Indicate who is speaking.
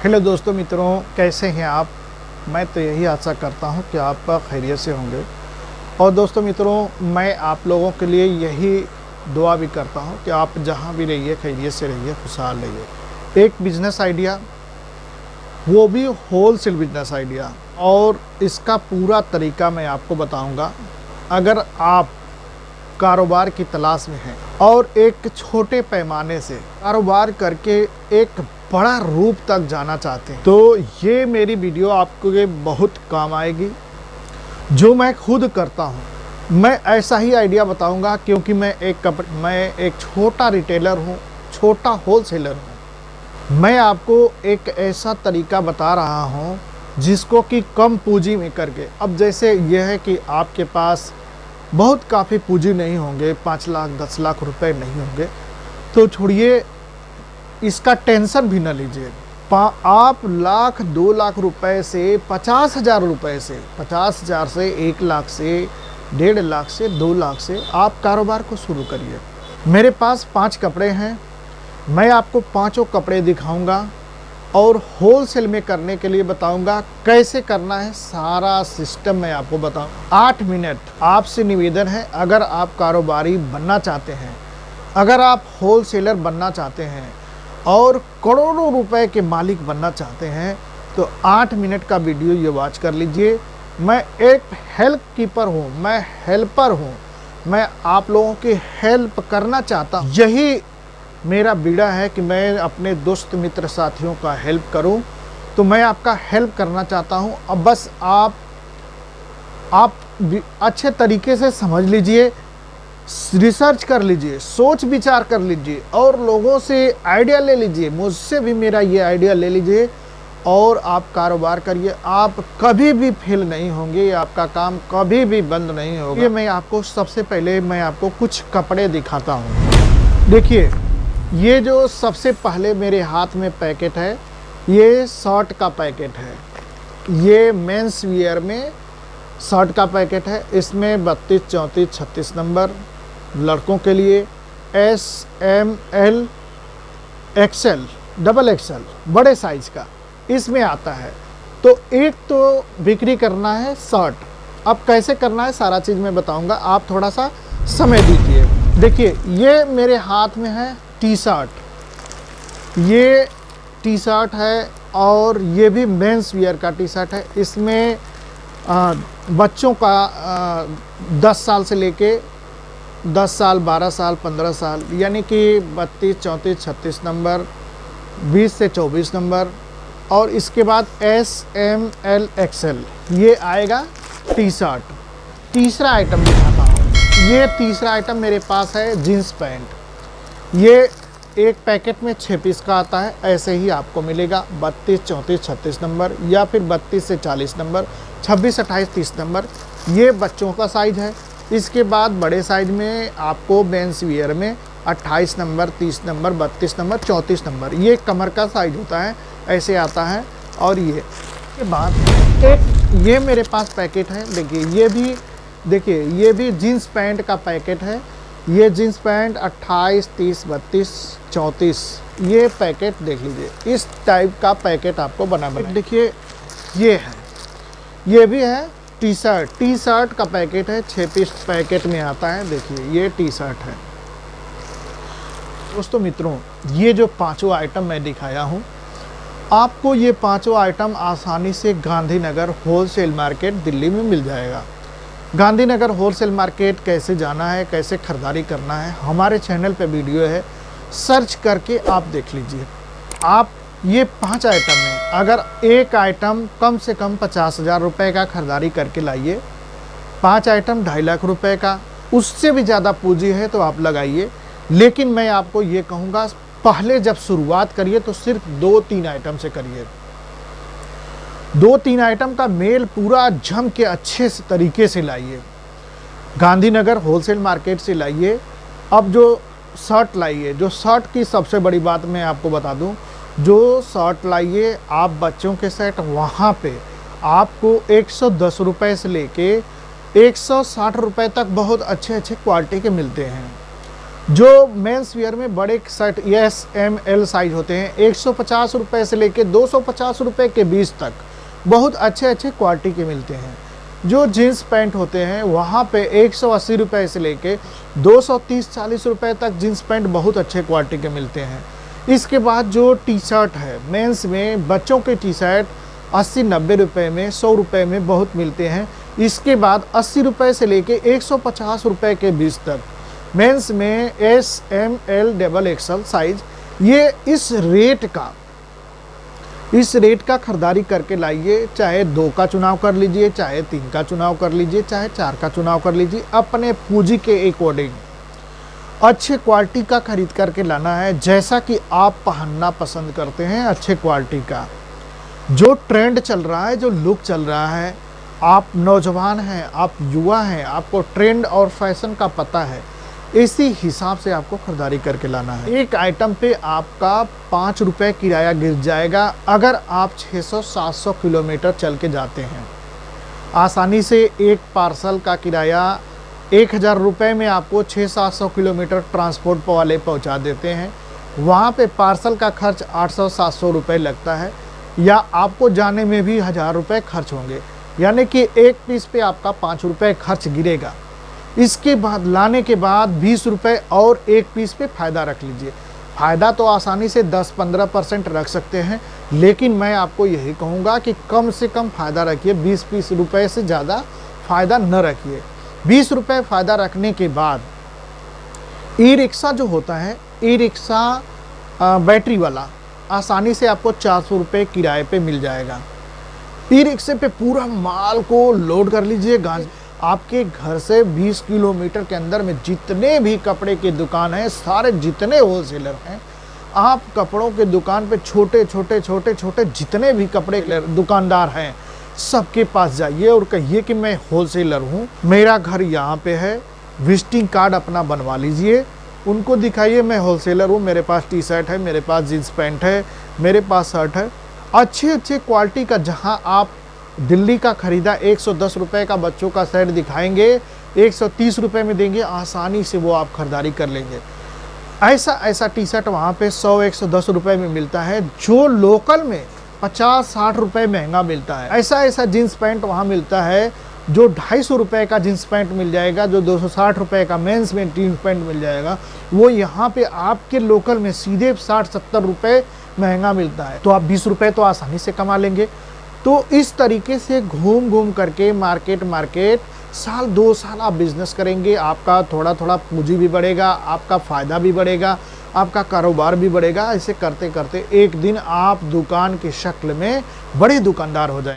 Speaker 1: Hello दोस्तों मित्रों, कैसे हैं आप। मैं तो यही आशा करता हूं कि आप खैरियत से होंगे। और दोस्तों मित्रों, मैं आप लोगों के लिए यही दुआ भी करता हूं कि आप जहां भी रहिए खैरियत से रहिए, खुशहाल रहिए। एक बिज़नेस आइडिया, वो भी होलसेल बिजनेस आइडिया, और इसका पूरा तरीका मैं आपको बताऊंगा। अगर आप कारोबार की तलाश में हैं और एक छोटे पैमाने से कारोबार करके एक बड़ा रूप तक जाना चाहते हैं, तो ये मेरी वीडियो आपको बहुत काम आएगी। जो मैं खुद करता हूँ, मैं ऐसा ही आइडिया बताऊंगा, क्योंकि मैं एक छोटा रिटेलर हूँ, छोटा होलसेलर हूँ। मैं आपको एक ऐसा तरीका बता रहा हूँ जिसको कि कम पूंजी में करके, अब जैसे यह है कि आपके पास बहुत काफ़ी पूंजी नहीं होंगे, 5 लाख 10 लाख रुपए नहीं होंगे, तो छोड़िए, इसका टेंशन भी न लीजिए। आप लाख 2 लाख रुपए से 50,000 रुपए से 50,000 से 1 लाख से 1.5 लाख से 2 लाख से आप कारोबार को शुरू करिए। मेरे पास 5 कपड़े हैं, मैं आपको पांचों कपड़े दिखाऊंगा और होलसेल में करने के लिए बताऊंगा कैसे करना है। सारा सिस्टम मैं आपको बताऊं। 8 मिनट आपसे निवेदन है, अगर आप कारोबारी बनना चाहते हैं, अगर आप होलसेलर बनना चाहते हैं और करोड़ों रुपए के मालिक बनना चाहते हैं, तो 8 मिनट का वीडियो ये वॉच कर लीजिए। मैं एक हेल्प कीपर हूँ, मैं हेल्पर हूँ, मैं आप लोगों की हेल्प करना चाहता हूँ। यही मेरा बीड़ा है कि मैं अपने दोस्त मित्र साथियों का हेल्प करूं, तो मैं आपका हेल्प करना चाहता हूं। अब बस आप अच्छे तरीके से समझ लीजिए, रिसर्च कर लीजिए, सोच विचार कर लीजिए और लोगों से आइडिया ले लीजिए। मुझसे भी मेरा ये आइडिया ले लीजिए और आप कारोबार करिए। आप कभी भी फेल नहीं होंगे, आपका काम कभी भी बंद नहीं होगा। ये मैं आपको सबसे पहले कुछ कपड़े दिखाता हूँ। देखिए, ये जो सबसे पहले मेरे हाथ में पैकेट है, ये शर्ट का पैकेट है। ये मेंस वियर में शर्ट का पैकेट है। इसमें 32, 34, 36 नंबर लड़कों के लिए, S, M, L, XL, double XL बड़े साइज का इसमें आता है। तो एक तो बिक्री करना है शर्ट। अब कैसे करना है सारा चीज़ मैं बताऊंगा, आप थोड़ा सा समय दीजिए। देखिए, ये मेरे हाथ में है टी शर्ट, ये टी शर्ट है और ये भी मेंस वियर का टी शर्ट है। इसमें बच्चों का 10 साल से लेके 10 साल, 12 साल, 15 साल, यानी कि 32, 34, 36 नंबर, 20 से 24 नंबर, और इसके बाद S, M, L, XL ये आएगा टी शर्ट। तीसरा आइटम दिखाता हूँ। ये तीसरा आइटम मेरे पास है जीन्स पैंट। ये एक पैकेट में 6 पीस का आता है, ऐसे ही आपको मिलेगा 32, 34, 36 नंबर, या फिर 32 से 40 नंबर, 26, 28, 30 नंबर। ये बच्चों का साइज है। इसके बाद बड़े साइज में आपको मेंस वियर में 28 नंबर, 30 नंबर, 32 नंबर, 34 नंबर, ये कमर का साइज होता है, ऐसे आता है। और ये के बाद एक ये मेरे पास पैकेट है। देखिए, ये भी जीन्स पैंट का पैकेट है। ये जीन्स पैंट 28, 30, 32, 34 ये पैकेट देख लीजिए। इस टाइप का पैकेट आपको बना देखिए, ये है, ये भी है टी शर्ट का पैकेट है, 6 पीस पैकेट में आता है। देखिए, ये टी शर्ट है। दोस्तों मित्रों, ये जो पांचों आइटम मैं दिखाया हूँ, आपको ये पांचों आइटम आसानी से गांधीनगर होलसेल मार्केट दिल्ली में मिल जाएगा। गांधीनगर होलसेल मार्केट कैसे जाना है, कैसे खरीदारी करना है, हमारे चैनल पे वीडियो है, सर्च करके आप देख लीजिए। आप ये 5 आइटम में अगर एक आइटम कम से कम 50,000 रुपये का खरीदारी करके लाइए, 5 आइटम 2.5 लाख रुपए का, उससे भी ज़्यादा पूंजी है तो आप लगाइए। लेकिन मैं आपको ये कहूँगा, पहले जब शुरुआत करिए तो सिर्फ 2-3 आइटम से करिए। 2-3 आइटम का मेल पूरा जम के अच्छे से तरीके से लाइए। गांधीनगर होलसेल मार्केट से लाइए। अब जो शर्ट लाइए, जो शर्ट की सबसे बड़ी बात मैं आपको बता दूं, जो शर्ट लाइए आप बच्चों के सेट, वहाँ पे आपको 110 रुपये से लेके 160 रुपये तक बहुत अच्छे क्वालिटी के मिलते हैं। जो मेंस वियर में बड़े shirt S M L size होते हैं 150 रुपये से लेके 250 रुपये के बीच तक बहुत अच्छे अच्छे क्वालिटी के मिलते हैं। जो जीन्स पैंट होते हैं वहाँ पे 180 रुपये से लेके 230-40 रुपये तक जीन्स पैंट बहुत अच्छे क्वालिटी के मिलते हैं। इसके बाद जो टी शर्ट है मेंस में, बच्चों के टी शर्ट 80-90 रुपये में, 100 रुपये में बहुत मिलते हैं। इसके बाद 80 रुपये से लेके 150 रुपये के बीच तक मेंस में S M L double XL size, ये इस रेट का खरीदारी करके लाइए। चाहे 2 का चुनाव कर लीजिए, चाहे 3 का चुनाव कर लीजिए, चाहे 4 का चुनाव कर लीजिए, अपने पूंजी के अकॉर्डिंग अच्छे क्वालिटी का खरीद करके लाना है, जैसा कि आप पहनना पसंद करते हैं। अच्छे क्वालिटी का जो ट्रेंड चल रहा है, जो लुक चल रहा है, आप नौजवान हैं, आप युवा हैं, आपको ट्रेंड और फैशन का पता है, इसी हिसाब से आपको खरीदारी करके लाना है। एक आइटम पे आपका 5 रुपये किराया गिर जाएगा अगर आप 600-700 किलोमीटर चल के जाते हैं। आसानी से एक पार्सल का किराया 1000 रुपये में आपको 600-700 किलोमीटर ट्रांसपोर्ट वाले पहुंचा देते हैं। वहाँ पे पार्सल का खर्च 800-700 रुपये लगता है, या आपको जाने में भी 1000 रुपये खर्च होंगे, यानी कि एक पीस पे आपका 5 रुपये खर्च गिरेगा। इसके बाद लाने के बाद 20 रुपये और एक पीस पे फ़ायदा रख लीजिए। फ़ायदा तो आसानी से 10-15% रख सकते हैं, लेकिन मैं आपको यही कहूँगा कि कम से कम फ़ायदा रखिए। 20 रुपये से ज़्यादा फ़ायदा न रखिए। 20 रुपये फ़ायदा रखने के बाद ई रिक्शा जो होता है, ई रिक्शा बैटरी वाला आसानी से आपको 400 रुपये किराए पे मिल जाएगा। ई रिक्शे पे पूरा माल को लोड कर लीजिए। आपके घर से 20 किलोमीटर के अंदर में जितने भी कपड़े की दुकान हैं, सारे जितने होलसेलर हैं, आप कपड़ों के दुकान पे छोटे छोटे जितने भी कपड़े दुकानदार हैं, सबके पास जाइए और कहिए कि मैं होलसेलर हूँ, मेरा घर यहाँ पे है, विजिटिंग कार्ड अपना बनवा लीजिए। उनको दिखाइए मैं होलसेलर हूँ, मेरे पास टी शर्ट है, मेरे पास जीन्स पैंट है, मेरे पास शर्ट है, अच्छे क्वालिटी का। जहाँ आप दिल्ली का खरीदा 110 रुपये का बच्चों का सेट दिखाएंगे, 130 रुपये में देंगे, आसानी से वो आप खरीदारी कर लेंगे। ऐसा टी शर्ट वहाँ पे 100-110 रुपये में मिलता है, जो लोकल में 50-60 रुपये महंगा मिलता है। ऐसा जीन्स पैंट वहाँ मिलता है जो 250 रुपये का जीन्स पैंट मिल जाएगा, जो 260 रुपये का मेंस में जीन्स पैंट मिल जाएगा, वो यहाँ पे आपके लोकल में सीधे 60-70 रुपये महंगा मिलता है। तो आप 20 रुपये तो आसानी से कमा लेंगे। तो इस तरीके से घूम करके मार्केट साल 2 साल आप बिजनेस करेंगे, आपका थोड़ा पूंजी भी बढ़ेगा, आपका फ़ायदा भी बढ़ेगा, आपका कारोबार भी बढ़ेगा। ऐसे करते करते एक दिन आप दुकान की शक्ल में बड़े दुकानदार हो जाएंगे।